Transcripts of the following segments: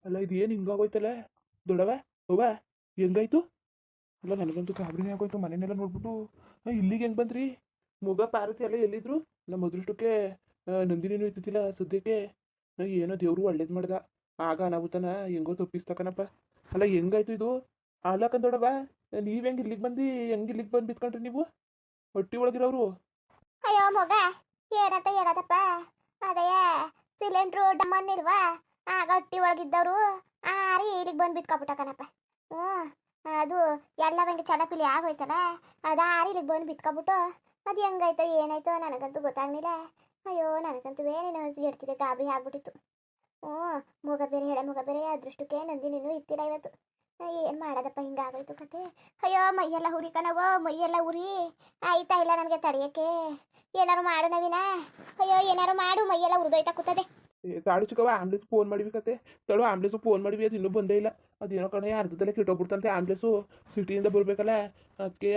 ಅಲ್ಲ ಇದು ಏನು ಹಿಂಗಾಗೋಯ್ತಲ್ಲ ದೊಡವ ಅವ್ವ ಹೆಂಗಾಯ್ತು? ಅಲ್ಲ ನನಗಂತೂ ಗಾಬರಿನೇ ಆಗೋಯ್ತು ಮನೆಯೆಲ್ಲ ನೋಡ್ಬಿಟ್ಟು. ಇಲ್ಲಿಗೆ ಹೆಂಗೆ ಬಂದ್ರಿ? ಮೊಗ ಪಾರ್ವತಿ ಎಲ್ಲ ಎಲ್ಲಿದ್ರು? ನಮ್ಮ ಅದೃಷ್ಟಕ್ಕೆ ನಂದಿನಿನೂ ಇದ್ದಿದ್ದಿಲ್ಲ ಸದ್ಯಕ್ಕೆ. ಏನೋ ದೇವ್ರು ಒಳ್ಳೇದು ಮಾಡ್ದ. ಆಗ ಅನಾಹುತನ ಹೆಂಗೋ ತಪ್ಪಿಸ್ತಕನಪ್ಪ. ಅಲ್ಲ ಹೆಂಗಾಯ್ತು ಇದು? ಅಲ್ಲಕಂದೊಡವ ನೀವು ಹೆಂಗೆ ಇಲ್ಲಿಗೆ ಬಂದು ಹೆಂಗೆ ಇಲ್ಲಿಗೆ ಬಂದು ಬಿತ್ಕೊಂಡ್ರಿ ನೀವು ಹೊಟ್ಟಿ ಒಳಗಿರೋರು? ಅಯ್ಯೋ ಮಗ, ಏನಂತ ಹೇಳದಪ್ಪ. ಅದೇ ಸಿಲಿಂಡ್ರು ಡಮ್ಮನ್ ಇಲ್ವಾ, ಆಗ ಹೊಟ್ಟಿ ಒಳಗಿದ್ದವರು ಆರಿ ಇಲ್ಲಿಗೆ ಬಂದು ಬಿತ್ಕೊಬಿಟ್ಟ ಕಣಪ್ಪ. ಹ್ಞೂ, ಅದು ಎಲ್ಲ ಬಂದು ಚಲಪಿಲಿ ಆಗೋಯ್ತಲ್ಲ, ಅದು ಆರಿ ಇಲ್ಲಿಗೆ ಬಂದು ಬಿತ್ಕೊಬಿಟ್ಟು ಅದು ಹೆಂಗಾಯ್ತೋ ಏನಾಯ್ತೋ ನನಗಂತೂ ಗೊತ್ತಾಗ್ಲಿಲ್ಲ. ಅಯ್ಯೋ ನನಗಂತೂ ಏನೇನು ಎಡ್ತಿದೆ, ಗಾಬರಿ ಆಗ್ಬಿಟ್ಟಿತ್ತು. ಹ್ಞೂ, ಮಗ ಬೇರೆ ಹೇಳ, ಮಗ ಬೇರೆ ಅದೃಷ್ಟಕ್ಕೆ ನಂದಿನಿನೂ ಇತ್ತಿಲ್ಲ ಇವತ್ತು. ಏನು ಮಾಡೋದಪ್ಪ, ಹಿಂಗಾಗೋಯ್ತು ಕತೆ. ಅಯ್ಯೋ ಮೈಯೆಲ್ಲ ಉರಿ ಕಣವೋ, ಮೈಯೆಲ್ಲ ಉರಿ ಆಯ್ತಾ ಇಲ್ಲ ನನಗೆ ತಡೆಯೋಕ್ಕೆ. ಏನಾರು ಮಾಡು ನವೀನ, ಅಯ್ಯೋ ಏನಾರು ಮಾಡು, ಮೈಯೆಲ್ಲ ಉರಿದೋಯ್ತಾ ಕೂತದೆ. ತಾಳು ಚಿಕ್ಕವ ಆಂಬ್ಲೆನ್ಸ್ ಫೋನ್ ಮಾಡಿವಿ ಕತೆ. ತಾಳು ಆಂಬ್ಲೆನ್ಸು ಫೋನ್ ಮಾಡಿವಿ, ಅದು ಇನ್ನೂ ಬಂದೇ ಇಲ್ಲ. ಅದೇನೋ ಕಣೆ ಅರ್ಧದಲ್ಲೇ ಕೆಟ್ಟೋಗ್ಬಿಡ್ತಂತೆ ಆಂಬ್ಲೆನ್ಸು. ಸಿಟಿಯಿಂದ ಬರಬೇಕಲ್ಲ, ಅದಕ್ಕೆ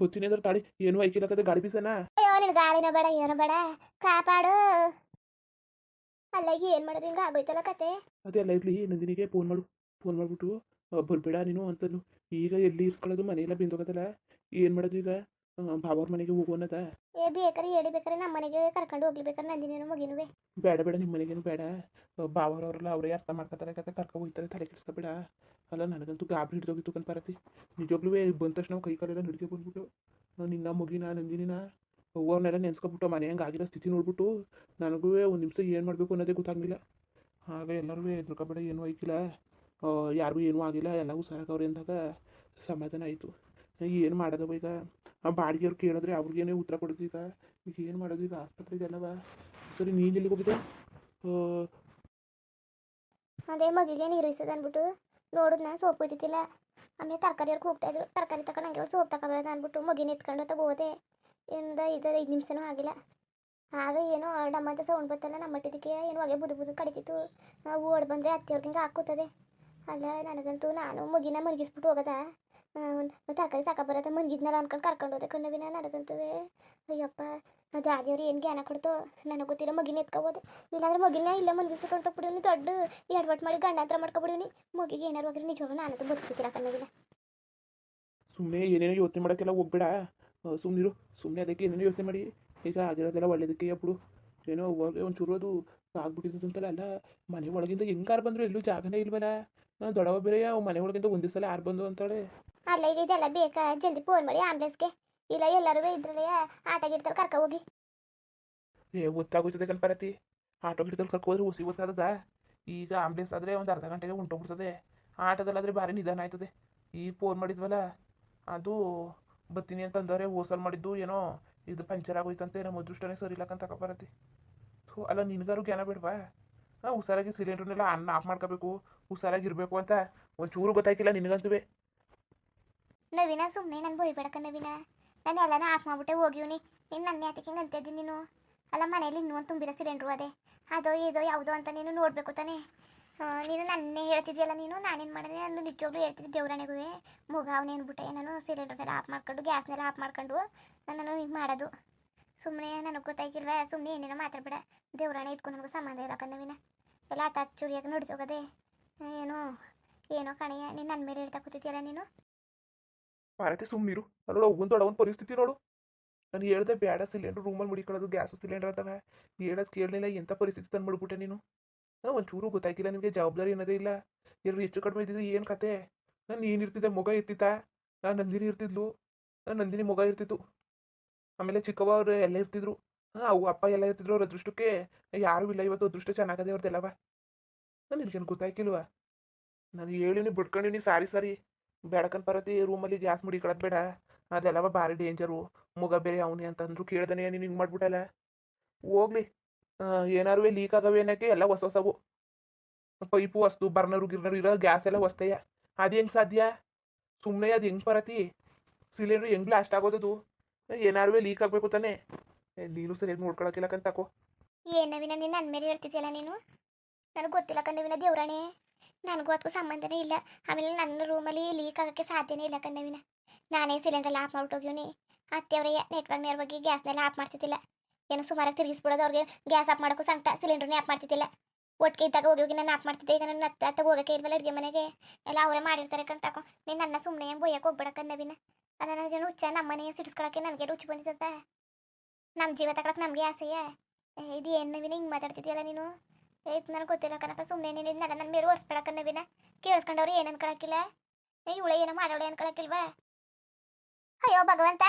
ಬತ್ತೀನಿ ಅಂದ್ರೆ ತಾಳಿ ಏನು ಐಕಿಲ್ಲ ಕತೆ. ಗಾಡಿ ಬೀಸನ ಅಯ್ಯೋ ನಿನ್ ಗಾಳಿನೋ ಬೇಡ ಏನೋ ಬೇಡ, ಕಾಪಾಡು. ಅಲ್ಲ ಈಗ ಏನು ಮಾಡೋದು, ಹಿಂಗೆ ಆಗೋಯ್ತಲ್ಲ ಕತೆ. ಅದೆಲ್ಲ ಇರಲಿ, ನಂದಿನಿಗೆ ಫೋನ್ ಮಾಡು. ಫೋನ್ ಮಾಡಿಬಿಟ್ಟು ಬರಬೇಡ ನೀನು ಅಂತನು. ಈಗ ಎಲ್ಲಿ ಇರ್ಸ್ಕೊಳ್ಳೋದು, ಮನೆಯೆಲ್ಲ ಬಿಂದೋಗತ್ತಲ್ಲ. ಏನು ಮಾಡೋದು ಈಗ? ಬಾಬವ್ರ ಮನೆಗೆ ಹೋಗು ಅನ್ನೋದ? ಬೇಕಾರೆ ಹೇಳಿ, ಬೇಕಾರೆ ನಮ್ಮ ಮನೆಗೆ ಕರ್ಕೊಂಡು ಹೋಗ್ಲಿ, ಬೇಕಾರೆ ನಂದಿನೇನು ಮಗಿನುವೆ. ಬೇಡ ಬೇಡ, ನಿಮ್ಮ ಮನೆಗೇನು ಬೇಡ. ಬಾವರವ್ರಲ್ಲ ಅವರೇ ಅರ್ಥ ಮಾಡ್ಕೊತಾರೆ ಕತೆ, ಕರ್ಕೊ ಹೋಗ್ತಾರೆ, ತಲೆ ಕೆಡಿಸ್ಕೊಬೇಡ. ಅಲ್ಲ ನನಗಂತೂ ಗಾಬರಿ ಹಿಡ್ದೋಗಿತ್ತು ಕನ್ಪಾರತಿ. ನಿಜವಾಗ್ಲೂ ಬಂದ ತಕ್ಷಣ ನಾವು ಕೈ ಕಾಲೆಲ್ಲ ನಡಿಗೆ ಬಂದ್ಬಿಟ್ಟು ನಿನ್ನ ಮಗಿನ ನಂದಿನಿನ ಅವ್ರನ್ನೆಲ್ಲ ನೆನ್ಸ್ಕೊಬಿಟ್ಟು ಮನೆ ಹಂಗೆ ಆಗಿರೋ ಸ್ಥಿತಿ ನೋಡ್ಬಿಟ್ಟು ನನಗೂ ಒಂದು ನಿಮಿಷ ಏನು ಮಾಡಬೇಕು ಅನ್ನೋದೇ ಗೊತ್ತಾಗಲಿಲ್ಲ. ಆಗ ಎಲ್ಲರೂ ಹೆದರ್ಕೊಬೇಡ, ಏನೂ ಐಕಿಲ್ಲ, ಯಾರಿಗೂ ಏನೂ ಆಗಿಲ್ಲ, ಎಲ್ಲ ಹುಷಾರಾಗವ್ರೆ ಅಂದಾಗ ಸಮಾಧಾನ ಆಯಿತು. ಏನು ಮಾಡೋದವ ಈಗ? ಆ ಬಾಡಿಗೆಯವ್ರು ಕೇಳಿದ್ರೆ ಅವ್ರಿಗೇನೇ ಉತ್ತರ ಕೊಡೋದು ಈಗ. ಈಗ ಏನು ಮಾಡೋದು ಈಗ? ಆಸ್ಪತ್ರೆಗೆಲ್ಲವ ಸರಿ. ನೀನು ಎಲ್ಲಿಗೆ ಹೋಗಿದ್ದೆ? ಅದೇ ಮಗಿಗೆ ನೀರು ಇಸೋದು ಅಂದ್ಬಿಟ್ಟು ನೋಡಿದ್ನ, ಸೋಪು ಇದ್ದಿದ್ದಿಲ್ಲ. ಆಮೇಲೆ ತರಕಾರಿಯವ್ರಿಗೆ ಹೋಗ್ತಾಯಿದ್ರು, ತರಕಾರಿ ತಗೊಂಡಂಗೆ ಸೋಪ್ ತಗೊಬರೋದು ಅಂದ್ಬಿಟ್ಟು ಮಗಿನ ಎತ್ಕೊಂಡು ಹೋದೆ. ಇಂದ 5 ನಿಮಿಷನೂ ಆಗಿಲ್ಲ. ಆಗ ಏನೋ ಡಮ್ಮ ಅಂತ ಸೌಂಡ್ ಬತ್ತಲ್ಲ, ನಮ್ಮ ಮಟ್ಟಿದ್ದಕ್ಕೆ ಏನು ಹೊಗೆ ಬುದು ಬುದು ಕಡಿತಿತ್ತು. ನಾವು ಓಡ್ ಬಂದರೆ ಅತ್ತೆಯವ್ರಿಗೆ ಹಿಂಗೆ ಹಾಕೂತದೆ. ಅಲ್ಲ ನನಗಂತೂ ನಾನು ಮಗಿನ ಮನಗಿಸ್ಬಿಟ್ಟು ಹೋಗೋದ, ತರಕಾರಿ ತಗೊಬರೋದ ಮನಗಿದ್ನಲ್ಲ ಅನ್ಕೊಂಡು ಕರ್ಕೊಂಡು ಹೋದೆ ಕಣ್ಣವಿನ. ನನಗಂತೂ ಅಯ್ಯಪ್ಪ, ಅದು ಆದೇವ್ರು ಏನು ಜ್ಞಾನ ಕೊಡ್ತೋ ನನಗೆ ಗೊತ್ತಿಲ್ಲ. ಮಗಿನ ಎತ್ಕೊಬೋದೆ, ಇಲ್ಲಾಂದ್ರೆ ಮಗಿನ ಇಲ್ಲ ಮನಗಿಸ್ಬಿಟ್ಟು ಹೊಂಟೋಗ್ಬಿಡಿವ್ನಿ, ದೊಡ್ಡ ಎಡವಟ್ಟು ಮಾಡಿ ಗಂಡಾಂತರ ಮಾಡ್ಕೊಬಿಡಿವ್ನಿ. ಮಗಿಗೆ ಏನಾರು ಹೋಗಿದ್ರೆ ನಿಜವಾಗ್ಲೂ ನಾನಂತೂ ಬದುಕ್ತಿಲ್ಲ ಕಣ್ಣವಿನ. ಸುಮ್ಮನೆ ಏನೇನೋ ಯೋಚನೆ ಮಾಡೋಕ್ಕೆಲ್ಲ ಹೋಗ್ಬೇಡ. ಸುಮ್ಮನಿರು. ಸುಮ್ಮನೆ ಅದಕ್ಕೆ ಏನೇನೋ ಯೋಚನೆ ಮಾಡಿ. ಈಗ ಆಗಿರೋದೆಲ್ಲ ಒಳ್ಳೇದಕ್ಕೆ ಅప్పుడు ಏನೋ ಹೋಗಿ ಒಂಚೂರು ಅದು ಆಗ್ಬಿಟ್ಟಿರ್ತಂತಲ್ಲ. ಅಲ್ಲ ಮನೆ ಒಳಗಿಂದ ಹೆಂಗಾರು ಬಂದರು ಎಲ್ಲೂ ಜಾಗನೇ ಇಲ್ವಲ್ಲ. ದೊಡ್ಡವ ಬೇರೆ ಮನೆ ಒಳಗಿಂದ ಒಂದೇ ಸಲ ಯಾರು ಬಂದು ಅಂತಾಳೆ. ಅಲ್ಲ ಈಗ ಇದೆಲ್ಲ ಬೇಕಾ? ಜಲ್ದಿ ಫೋನ್ ಮಾಡಿ ಆಂಬ್ಲೆನ್ಸ್ಗೆ, ಇಲ್ಲ ಎಲ್ಲರೂ ಇದ್ರಲ್ಲೇ ಆಟಗಿರ್ತಾರೆ ಕರ್ಕ ಹೋಗಿ. ಗೊತ್ತಾಗೋಯ್ತದೆ ಕಣ್ಪರತಿ. ಆಟೋ ಗಿಡದಲ್ಲಿ ಕರ್ಕೋದ್ರೆ ಹುಸಿ ಗೊತ್ತಾಗದ. ಈಗ ಆಂಬ್ಲೆನ್ಸ್ ಆದರೆ ಒಂದು ಅರ್ಧ ಗಂಟೆಗೆ ಹೊಂಟೋಗ್ಬಿಡ್ತದೆ. ಆಟೋದಲ್ಲಾದರೆ ಭಾರಿ ನಿಧಾನ ಆಯ್ತದೆ. ಈಗ ಫೋನ್ ಮಾಡಿದ್ವಲ್ಲ, ಅದು ಬರ್ತೀನಿ ಅಂತಂದವ್ರೆ. ಹೋಸಲ್ ಮಾಡಿದ್ದು ಏನೋ ಇದು ಪಂಚರ್ ಆಗೋಯ್ತಂತೆ. ನಮ್ಮ ಅದೃಷ್ಟನೇ ಸರಿ ಇಲ್ಲಕ್ಕಂತ ತಗೊಬರತಿ. ಅಲ್ಲ ನಿನಗಾರು ಜ್ಞಾನ ಬೇಡವಾ? ಹುಷಾರಾಗಿ ಸಿಲಿಂಡ್ರನ್ನೆಲ್ಲ ಆಫ್ ಮಾಡ್ಕೋಬೇಕು, ಹುಷಾರಾಗಿರ್ಬೇಕು ಅಂತ ಒಂಚೂರು ಗೊತ್ತಾಯ್ತಿಲ್ಲ ನಿನಗಂತೂ. ನವೀನ ಸುಮ್ಮನೆ ನಾನು ಬೈಬೇಡಕ ನವೀನ, ನಾನು ಎಲ್ಲಾನ ಆಫ್ ಮಾಡ್ಬಿಟ್ಟೆ ಹೋಗಿವ್ನಿ. ನೀನು ನನ್ನ ಯಾತಕ್ಕೆ ಹಿಂಗೆ ಅಂತಿದ್ದೀನಿ ನೀನು? ಅಲ್ಲ ಮನೇಲಿ ಇನ್ನೂ ಒಂದು ತುಂಬಿರೋ ಸಿಲಿಂಡ್ರು ಅದೇ, ಅದೋ ಇದೋ ಯಾವುದೋ ಅಂತ ನೀನು ನೋಡಬೇಕು ತಾನೆ. ನೀನು ನನ್ನೇ ಹೇಳ್ತಿದ್ಯಲ್ಲ, ನೀನು ನಾನೇನು ಮಾಡಿದೆ? ನಾನು ನಿಜವಾಗ್ಲೂ ಹೇಳ್ತಿದ್ದೆ ದೇವ್ರಣೆಗೂ. ಮಗ ಅವನೇನ್ಬಿಟ್ಟೆ, ನಾನು ಸಿಲಿಂಡ್ರನ್ನೆಲ್ಲ ಆಫ್ ಮಾಡ್ಕೊಂಡು ಗ್ಯಾಸ್ನೆಲ್ಲ ಆಫ್ ಮಾಡ್ಕೊಂಡು ನಾನು ಹಿಂಗೆ ಮಾಡೋದು. ಸುಮ್ಮನೆ ನನಗೆ ಗೊತ್ತಾಗಿಲ್ವ, ಸುಮ್ಮನೆ ಏನೇನೋ ಮಾತಾಡಬೇಡ. ದೇವ್ರಾಣೆ ಇದ್ಕೊಂಡು ನನಗೂ ಸಂಬಂಧ ಇಲ್ಲ ಕಣ್ಣವಿನ. ಎಲ್ಲ ಚೂರಿಯಾಗಿ ನೋಡ್ತೋಗದೆ. ಏನೋ ಏನೋ ಕಣೆಯ, ನೀನು ನನ್ನ ಮೇಲೆ ಹೇಳ್ತಾ ಕೂತಿದ್ಯಲ್ಲ ನೀನು. ಪಾರತಿ ಸುಮ್ಮನಿರು. ನೋಡು ಒಂದು ದೊಡ್ಡ ಒಂದು ಪರಿಸ್ಥಿತಿ ನೋಡು. ನಾನು ಹೇಳ್ದೆ ಬೇಡ ಸಿಲಿಂಡ್ರ್ ರೂಮಲ್ಲಿ ಮುಡಿಕೊಳ್ಳೋದು, ಗ್ಯಾಸು ಸಿಲಿಂಡರ್ ಅಂತವೆ. ಹೇಳೋದು ಕೇಳಲಿಲ್ಲ, ಎಂಥ ಪರಿಸ್ಥಿತಿ ತಂದು ಮಾಡ್ಬಿಟ್ಟೆ ನೀನು. ಒಂಚೂರು ಗೊತ್ತಾಗಿಲ್ಲ ನಿನಗೆ, ಜವಾಬ್ದಾರಿ ಅನ್ನೋದೇ ಇಲ್ಲ. ಎಲ್ಲರೂ ಹೆಚ್ಚು ಕಡಿಮೆ ಇದ್ದಿದ್ರೆ ಏನು ಕತೆ? ನೀನು ಇರ್ತಿದ್ದೆ, ಮೊಗ ಇರ್ತಿತ್ತ, ನಾನು ನಂದಿನಿ ಇರ್ತಿದ್ಲು, ನಾನು ನಂದಿನಿ ಮೊಗ ಇರ್ತಿತ್ತು, ಆಮೇಲೆ ಚಿಕ್ಕವ್ವ ಅವರು ಎಲ್ಲ ಇರ್ತಿದ್ರು. ಅವು ಅಪ್ಪ ಎಲ್ಲ ಇರ್ತಿದ್ರು. ಅವ್ರ ಅದೃಷ್ಟಕ್ಕೆ ಯಾರೂ ಇಲ್ಲ ಇವತ್ತು. ಅದೃಷ್ಟ ಚೆನ್ನಾಗದೆ ಅವ್ರದ್ದೆಲ್ಲವ. ನಾನು ನಿನಗೇನು ಗೊತ್ತಾಯ್ಕಿಲ್ವ? ನಾನು ಹೇಳಿವ್ನಿ ಬಿಡ್ಕೊಂಡಿವ್ನಿ ಸಾರಿ ಸಾರಿ. ಬೇಡಕನ್ ಪರತಿ ರೂಮಲ್ಲಿ ಗ್ಯಾಸ್ ಮುಡಿಕೊಳ್ಳೋದು ಬೇಡ, ಅದೆಲ್ಲವ ಭಾರಿ ಡೇಂಜರು. ಮಗ ಬೇರೆ ಅವನೇ ಅಂತಂದ್ರು ಕೇಳ್ದಾನೆ ನೀನು ಹಿಂಗೆ ಮಾಡ್ಬಿಟ್ಟಲ್ಲ. ಹೋಗ್ಲಿ, ಏನಾರು ಲೀಕ್ ಆಗವೆ ಅನ್ನೋಕ್ಕೆ ಎಲ್ಲ ಹೊಸ ಹೊಸವು ಪೈಪು ವಸ್ತು, ಬರ್ನರು ಗಿರ್ನರು ಇರೋ ಗ್ಯಾಸ್ ಎಲ್ಲ ಹೊಸ್ತಯ್ಯ. ಅದು ಹೆಂಗೆ ಸಾಧ್ಯ? ಸುಮ್ಮನೆ ಅದು ಹೆಂಗೆ ಬರತಿ? ಸಿಲಿಂಡ್ರ್ ಹೆಂಗೆ ಬ್ಲಾಸ್ಟ್ ಆಗೋದದು? ಏನಾರು ಲೀಕ್ ಆಗಬೇಕು ತಾನೆ. ನೀನು ಸರಿಯಾಗಿ ನೋಡ್ಕೊಳಕ್ಕಿಲ್ಲ ತಕೋ. ಏನವಿನ ನೀನು ನನ್ನ ಮೇಲೆ ಹೇಳ್ತಿದ್ಯಲ್ಲ ನೀನು? ನನಗೆ ಗೊತ್ತಿಲ್ಲ ಕಣ್ಣವಿನ ದೇವ್ರಾಣೆ, ನನಗೂ ಅದಕ್ಕೂ ಸಂಬಂಧನೇ ಇಲ್ಲ. ಆಮೇಲೆ ನನ್ನ ರೂಮಲ್ಲಿ ಲೀಕ್ ಆಗೋಕ್ಕೆ ಸಾಧ್ಯನೇ ಇಲ್ಲ ಕಣ್ಣವಿನ. ನಾನೇ ಸಿಲಿಂಡ್ರೆಲ್ಲ ಆಫ್ ಮಾಡ್ಬಿಟ್ಟೋಗ್ಯವನಿ. ಅತ್ತೆಯವರೇ ನೆಟ್ವಾಗ ನೇರವಾಗಿ ಗ್ಯಾಸ್ನೆಲ್ಲ ಆಫ್ ಮಾಡ್ತಿದ್ದಿಲ್ಲ. ಏನೋ ಸುಮಾರಾಗಿ ತಿರುಗಿಸ್ಬಿಡೋದು ಅವ್ರಿಗೆ. ಗ್ಯಾಸ್ ಆಫ್ ಮಾಡೋಕ್ಕೂ ಸಂಕಟ, ಸಿಲಿಂಡ್ರನ್ನೇ ಆಫ್ ಮಾಡ್ತಿದ್ದಿಲ್ಲ. ಒಟ್ಟಿಗೆ ಇದ್ದಾಗ ಹೋಗಿ ಹೋಗಿ ನಾನು ಆಫ್ ಮಾಡ್ತಿದ್ದೆ. ಈಗ ನನ್ನ ಅತ್ತ ಹೋಗಕ್ಕೆ ಇಲ್ವಲ್ಲ ಅಡುಗೆ ಮನೆಗೆ, ಎಲ್ಲ ಅವರೇ ಮಾಡಿರ್ತಾರೆ ಕಂತಾಕೋ. ನೀನು ನನ್ನ ಸುಮ್ಮನೆ ಬೊಯ್ಯಕ್ಕೆ ಹೋಗ್ಬಿಡಕ್ಕ ನವಿನ. ಅದ ನನಗೇನು ಹುಚ್ಚ, ನಮ್ಮ ಮನೆಗೆ ಸಿಡಿಸ್ಕೊಳಕ್ಕೆ ನನಗೆ ರುಚಿ ಬಂದಿತ್ತ. ನಮ್ಮ ಜೀವ ತಗೊಳಕ್ಕೆ ನಮಗೆ ಆಸೆಯ. ಇದು ಏನು ನವೀನ ಹಿಂಗೆ ಮಾತಾಡ್ತಿದ್ಯಲ್ಲ ನೀನು? ಏತ್ ನನಗೆ ಗೊತ್ತಿಲ್ಲ ಕನಕ. ಸುಮ್ಮನೆ ನೀನು ಇದನ್ನೆಲ್ಲ ನನ್ನ ಮೇಲೆ ಒರೆಸ್ಬಿಡಕ್ಕ ನವೀನ. ಕೇಳಿಸ್ಕೊಂಡವ್ರು ಏನು ಅನ್ಕೊಳಕ್ಕಿಲ್ಲ. ಇವಳೆ ಏನೋ ಮಾಡೋಳೆ ಅನ್ಕೊಳಕ್ಕಿಲ್ವಾ? ಅಯ್ಯೋ ಭಗವಂತ,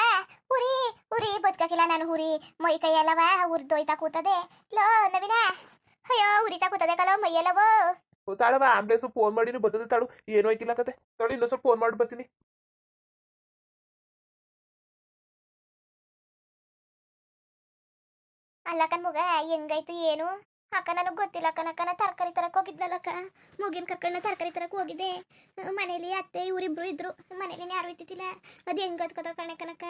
ಉರಿ ಉರಿ ಬದುಕಕ್ಕಿಲ್ಲ ನಾನು. ಉರಿ ಮೈ ಕೈಯಲ್ಲವ ಉರ್ದೋಯ್ತಾ ಕೂತದೆ ಲೋ ನವೀನ. ಅಯ್ಯೋ ಉರಿತಾ ಕೂತದೆ ಕಲೋ ಮೈಯಲ್ಲವೋ. ತಾಳವ ಆಂಬ್ಲೆನ್ಸ್ ಫೋನ್ ಮಾಡಿ ಬರ್ತದೆ ತಾಳು. ಏನೂ ಆಯ್ಕಿಲ್ಲ ಕತೆ. ತಾಳು ಇನ್ನೊಂದು ಸ್ವಲ್ಪ ಫೋನ್ ಮಾಡಿ ಬರ್ತೀನಿ. ಅಲ್ಲ ಕಣ್ ಮಗ, ಹೆಂಗಾಯ್ತು ಏನು ಅಕ್ಕ? ನನಗೆ ಗೊತ್ತಿಲ್ಲ ಕಣಕ್ಕ. ನಾ ತರಕಾರಿ ತರಕ್ಕೆ ಹೋಗಿದ್ನಲ್ಲಕ್ಕ. ಮುಗಿನ ಕರ್ಕೊಂಡು ತರಕಾರಿ ತರಕ್ಕೆ ಹೋಗಿದ್ದೆ. ಮನೇಲಿ ಅತ್ತೆ ಇವರಿಬ್ರು ಇದ್ರು. ಮನೇಲಿ ಯಾರು ಇತ್ತಿಲ್ಲ. ಅದು ಹೆಂಗೆ ಕತ್ಕೋತ ಕಣಕ್ಕ.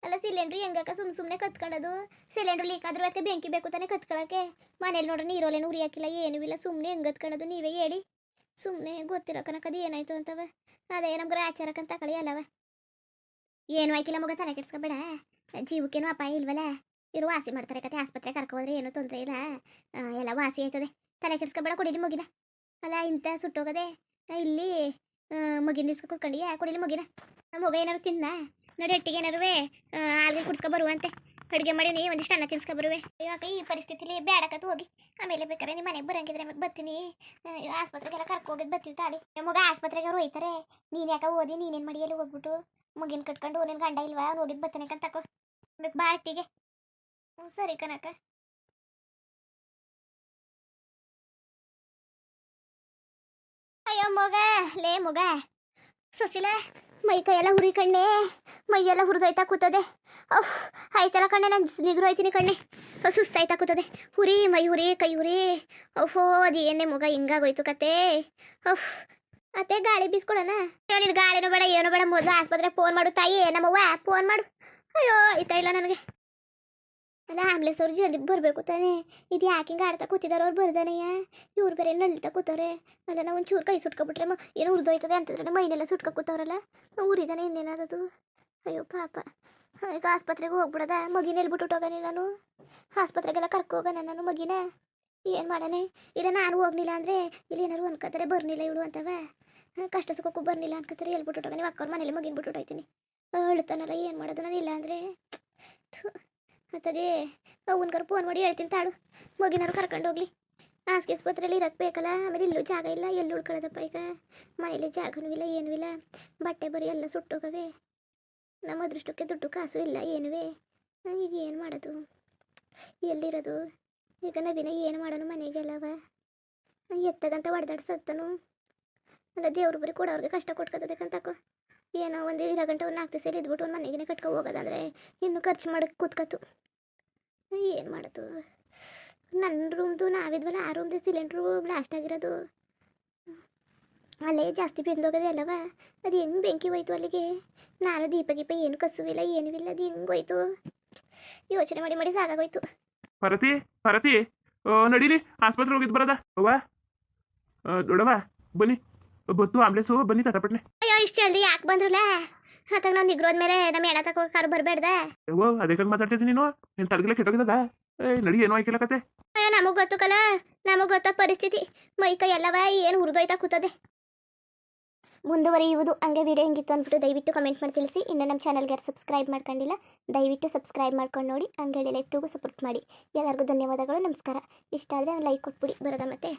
ಅಲ್ಲ ಸಿಲಿಂಡ್ರು ಹೆಂಗಕ್ಕ ಸುಮ್ಮನೆ ಕತ್ಕೊಳ್ಳೋದು? ಸಿಲಿಂಡ್ರು ಲೀಕ್ ಆದ್ರೂ ಅದಕ್ಕೆ ಬೆಂಕಿ ಬೇಕು ತಾನೇ ಕತ್ಕೊಳ್ಳೋಕ್ಕೆ. ಮನೇಲಿ ನೋಡ್ರಿ ನೀರೋಲೇನು ಉರಿ ಹಾಕಿಲ್ಲ, ಏನೂ ಇಲ್ಲ. ಸುಮ್ಮನೆ ಹೆಂಗೆ ಕತ್ಕೊಳ್ಳೋದು ನೀವೇ ಹೇಳಿ. ಸುಮ್ಮನೆ ಗೊತ್ತಿರೋ ಕನಕ ಅದು ಏನಾಯ್ತು ಅಂತವ. ಅದೇ ನಮ್ಗೆ ಆಚಾರಕ್ಕಂತ ತಗೊಳ್ಳಿ ಅಲ್ಲವ. ಏನು ಆಯ್ಕಿಲ್ಲ ಮಗ, ತಲೆ ಕೆಡ್ಸ್ಕೊಬೇಡ. ಜೀವಕ್ಕೇನು ಅಪಾಯ ಇಲ್ವಲ್ಲ. ಇರು ವಾಸಿ ಮಾಡ್ತಾರೆ ಕತೆ. ಆಸ್ಪತ್ರೆ ಕರ್ಕೋದ್ರೆ ಏನೂ ತೊಂದರೆ ಇಲ್ಲ, ಎಲ್ಲ ವಾಸಿ ಆಯ್ತದೆ. ತಲೆ ಕೆಡ್ಸ್ಕೊಬೇಡ. ಕುಡೀಲಿ ಮಗಿನ. ಅಲ್ಲ ಇಂಥ ಸುಟ್ಟೋಗದೆ ಇಲ್ಲಿ ಮಗಿನ ನಿಲ್ಸ್ಕೊ ಕೂತ್ಕೊಂಡಿಯ. ಕುಡೀಲಿ ಮಗಿನ. ಮಗ ಏನಾರು ತಿನ್ನ ನೋಡಿ. ಒಟ್ಟಿಗೆ ಏನಾರು ಹಾಲ್ಗೆ ಕುಡ್ಸ್ಕೊ ಬರುವಂತೆ. ಅಡುಗೆ ಮಾಡಿ ನೀ ಒಂದಿಷ್ಟು ಅನ್ನ ತಿನ್ಸ್ಕೊ ಬರುವೆ. ಇವಾಗ ಈ ಪರಿಸ್ಥಿತಿಲಿ ಬೇಡಕತ್ತು ಹೋಗಿ. ಆಮೇಲೆ ಬೇಕಾರೆ ನಿಮ್ಮ ಮನೆಗೆ ಬರಂಗಿದ್ರೆ ನಮಗೆ ಬರ್ತೀನಿ. ಆಸ್ಪತ್ರೆಗೆಲ್ಲ ಕರ್ಕೋಗಿದ್ದು ಬರ್ತೀವಿ ತಾಳಿ. ಮಗ ಆಸ್ಪತ್ರೆಗೆ ಅವ್ರು ಹೋಯ್ತಾರೆ. ನೀನು ಯಾಕೆ ಓದಿ ನೀನೇನು ಮಾಡಿಯಲ್ಲಿ ಹೋಗ್ಬಿಟ್ಟು ಮಗಿನ ಕಟ್ಕೊಂಡು ನಿನ್ನ ಗಂಡ ಇಲ್ವಾ ಅವ್ನು ಹೋಗಿದ್ದು ಬರ್ತಾನೆ ಕಂತ ತಕೋ ಬಾ ಅಟ್ಟಿಗೆ. ಸರಿ ಕನಕ. ಅಯ್ಯೋ ಮಗ, ಲೇ ಮಗ ಸುಶೀಲ, ಮೈ ಕೈಯೆಲ್ಲ ಹುರಿ ಕಣ್ಣೆ. ಮೈಯೆಲ್ಲ ಹುರಿದೋಯ್ತಾ ಕೂತದೆ. ಅಫ್ ಆಯ್ತಲ್ಲ ಕಣ್ಣೆ, ನಾನು ನಿಗ್ರು ಹೋಯ್ತೀನಿ ಕಣ್ಣೆ. ಸುಸ್ತಾಯ್ತಾ ಕೂತದೆ. ಹುರಿ ಮೈ ಹುರಿ ಕೈ ಹುರಿ. ಅಫೋ ಅದು ಏನೇ ಮಗ ಹಿಂಗಾಗೋಯ್ತು ಕತೆ. ಅಫ್ ಮತ್ತೆ ಗಾಳಿ ಬೀಸ್ಕೊಡೋಣ. ಅಯ್ಯೋ ನೀನು ಗಾಳಿನೂ ಬೇಡ ಏನೂ ಬೇಡ. ಮೊದಲು ಆಸ್ಪತ್ರೆಗೆ ಫೋನ್ ಮಾಡು ತಾಯಿ. ನಮ್ಮವ್ವ ಫೋನ್ ಮಾಡು. ಅಯ್ಯೋ ಆಯ್ತಾ ಇಲ್ಲ ನನಗೆ. ಅಲ್ಲ ಆಂಬ್ಲೆನ್ಸ್ ಅವ್ರು ಜಲ್ದಿ ಬರಬೇಕು ತಾನೇ. ಇದು ಯಾಕೆ ಹಿಂಗೆ ಆಡ್ತಾ ಕೂತಿದಾರೆ ಅವ್ರು ಬರ್ದಾನಯ್ಯ. ಇವ್ರು ಬೇರೆ ನಳ್ತಾ ಕೂತವ್ರೆ. ಅಲ್ಲ ನಾವು ಒಂಚೂರು ಕೈ ಸುಟ್ಕೊಬಿಟ್ರೆ ಏನೋ ಉರ್ದೋಯ್ತದೆ ಅಂತಂದ್ರೆ ಮೈನೆಲ್ಲ ಸುಟ್ಕೊ ಕೂತವ್ರಲ್ಲ. ಉರಿದಾನೆ ಇನ್ನೇನಾದದು. ಅಯ್ಯೋ ಪಾಪ. ಈಗ ಆಸ್ಪತ್ರೆಗೆ ಹೋಗ್ಬಿಡದ? ಮಗಿನ ಹೇಳ್ಬಿಟ್ಟು ನಾನು ಆಸ್ಪತ್ರೆಗೆಲ್ಲ ಕರ್ಕೋಗೋಣ ನಾನು ಮಗಿನ. ಏನು ಮಾಡಾನೆ? ಇಲ್ಲ ನಾನು ಹೋಗ್ಲಿಲ್ಲ ಅಂದರೆ ಇಲ್ಲಿ ಏನಾರು ಅನ್ಕೋತಾರೆ ಬರ್ನಿಲ್ಲ ಇವಳು ಅಂತವ. ಕಷ್ಟ ಸುಖಕ್ಕೂ ಬರ್ನಿಲ್ಲ ಅನ್ಕೋತಾರೆ. ಹೇಳ್ಬಿಟ್ಟು ನೀವು ಅಕ್ಕವ್ರ ಮನೇಲಿ ಮಗಿನ ಬಿಟ್ಟು ಹೋಯ್ತೀನಿ. ಅಳ್ತಾನಲ್ಲ, ಏನು ಮಾಡೋದು ನಾನು ಇಲ್ಲ ಅಂದರೆ. ಮತ್ತದೆ ಅವನ್ಗಾರು ಫೋನ್ ಮಾಡಿ ಹೇಳ್ತೀನಿ ತಾಳು. ಮಗಿನಾರು ಕರ್ಕೊಂಡು ಹೋಗ್ಲಿ. ಆಸ್ಪತ್ರೆಯಲ್ಲಿ ಇರಕ್ಕೆ ಬೇಕಲ್ಲ. ಆಮೇಲೆ ಇಲ್ಲೂ ಜಾಗ ಇಲ್ಲ, ಎಲ್ಲಿ ಉಳ್ಕೊಳ್ಳೋದಪ್ಪ ಈಗ. ಮನೇಲಿ ಜಾಗನೂ ಇಲ್ಲ, ಏನೂ ಇಲ್ಲ. ಬಟ್ಟೆ ಬರೀ ಎಲ್ಲ ಸುಟ್ಟೋಗವೆ. ನಮ್ಮ ಅದೃಷ್ಟಕ್ಕೆ ದುಡ್ಡು ಕಾಸು ಇಲ್ಲ, ಏನುವೆ. ಈಗ ಏನು ಮಾಡೋದು? ಎಲ್ಲಿರೋದು ಈಗ? ನವೀನ ಏನು ಮಾಡೋನು ಮನೆಗೆಲ್ಲವ? ಎತ್ತಗಂತ ಹೊಡೆದಾಡ್ಸತ್ತನು. ಅಲ್ಲ ದೇವ್ರು ಬರೀ ಕೊಡೋರ್ಗೆ ಕಷ್ಟ ಕೊಟ್ಕೋತದಕ್ಕಂತಕೋ. ಏನೋ ಒಂದು ಇರೋ ಗಂಟೆ ಒಂದು 4 ದಿವಸ ಇದ್ಬಿಟ್ಟು ಒಂದು ಮನೆಗೆ ಕಟ್ಕೊ ಹೋಗೋದಂದ್ರೆ ಇನ್ನೂ ಖರ್ಚು ಮಾಡೋಕ್ಕೆ ಕೂತ್ಕತ್ತು. ಏನು ಮಾಡೋದು? ನನ್ನ ರೂಮ್ದು ನಾವಿದ್ವಲ್ಲ ಆ ರೂಮ್ದು ಸಿಲಿಂಡ್ರು ಬ್ಲಾಸ್ಟ್ ಆಗಿರೋದು. ಅಲ್ಲೇ ಜಾಸ್ತಿ ಬೆಂದೋಗೋದೆ ಅಲ್ಲವ. ಅದು ಹೆಂಗೆ ಬೆಂಕಿ ಹೋಯ್ತು ಅಲ್ಲಿಗೆ? ನಾನು ದೀಪ ಏನು ಕಸುವಿಲ್ಲ, ಏನೂ ಇಲ್ಲ. ಅದು ಹೆಂಗೆ ಹೋಯ್ತು? ಯೋಚನೆ ಮಾಡಿ ಮಾಡಿ ಸಾಕಾಗೋಯ್ತು. ಪರತಿ ಪರತಿ ನಡೀರಿ, ಆಸ್ಪತ್ರೆ ಹೋಗಿದ್ದು ಬರದ. ಅವ್ವ ದೊಡವ ಬನ್ನಿ, ಬತ್ತು ಆಂಬ್ಲೆನ್ಸು ಬನ್ನಿ ತಟಪಟ್ನೆ. ಅಯ್ಯೋ ಇಷ್ಟು ಜಲ್ದಿ ಯಾಕೆ ಬಂದ್ರಲ್ಲ? ಆತಾಗ ನಾವು ನಿಗ್ರೋದ್ಮೇಲೆ ನಮ್ಮ ಎಡ ತಗೋ ಕಾರು ಬರಬೇಡ್ದ? ಓ ಅದೇ ಕಂಗೆ ಮಾತಾಡ್ತಿದ್ದೀನಿ ನೀನು. ನೀನು ತಲೆಗೆಲ್ಲ ಕೆಟ್ಟೋಗಿದ್ದದ? ನಡಿ, ಏನೋ ಆಯ್ಕಿಲ್ಲ ಕತೆ. ಅಯ್ಯೋ ನಮಗೆ ಗೊತ್ತು ಕಲ, ನಮಗೆ ಗೊತ್ತ ಪರಿಸ್ಥಿತಿ. ಮೈ ಕೈ ಎಲ್ಲವ ಏನು ಹುರಿದೋಯ್ತಾ ಕೂತದೆ. ಮುಂದುವರಿಯುವುದು. ಹಂಗೆ ವಿಡಿಯೋ ಹೆಂಗಿತ್ತು ಅಂದ್ಬಿಟ್ಟು ದಯವಿಟ್ಟು ಕಮೆಂಟ್ ಮಾಡಿ ತಿಳಿಸಿ. ಇನ್ನು ನಮ್ಮ ಚಾನಲ್ಗೆ ಯಾರು ಸಬ್ಸ್ಕ್ರೈಬ್ ಮಾಡ್ಕೊಂಡಿಲ್ಲ ದಯವಿಟ್ಟು ಸಬ್ಸ್ಕ್ರೈಬ್ ಮಾಡ್ಕೊಂಡು ನೋಡಿ. ಹಂಗೆ ಲೈಕ್ ಟೂಗೂ ಸಪೋರ್ಟ್ ಮಾಡಿ. ಎಲ್ಲರಿಗೂ ಧನ್ಯವಾದಗಳು, ನಮಸ್ಕಾರ. ಇಷ್ಟ ಆದರೆ ಲೈಕ್ ಕೊಟ್ಬಿಡಿ ಬರೋದ ಮತ್ತೆ.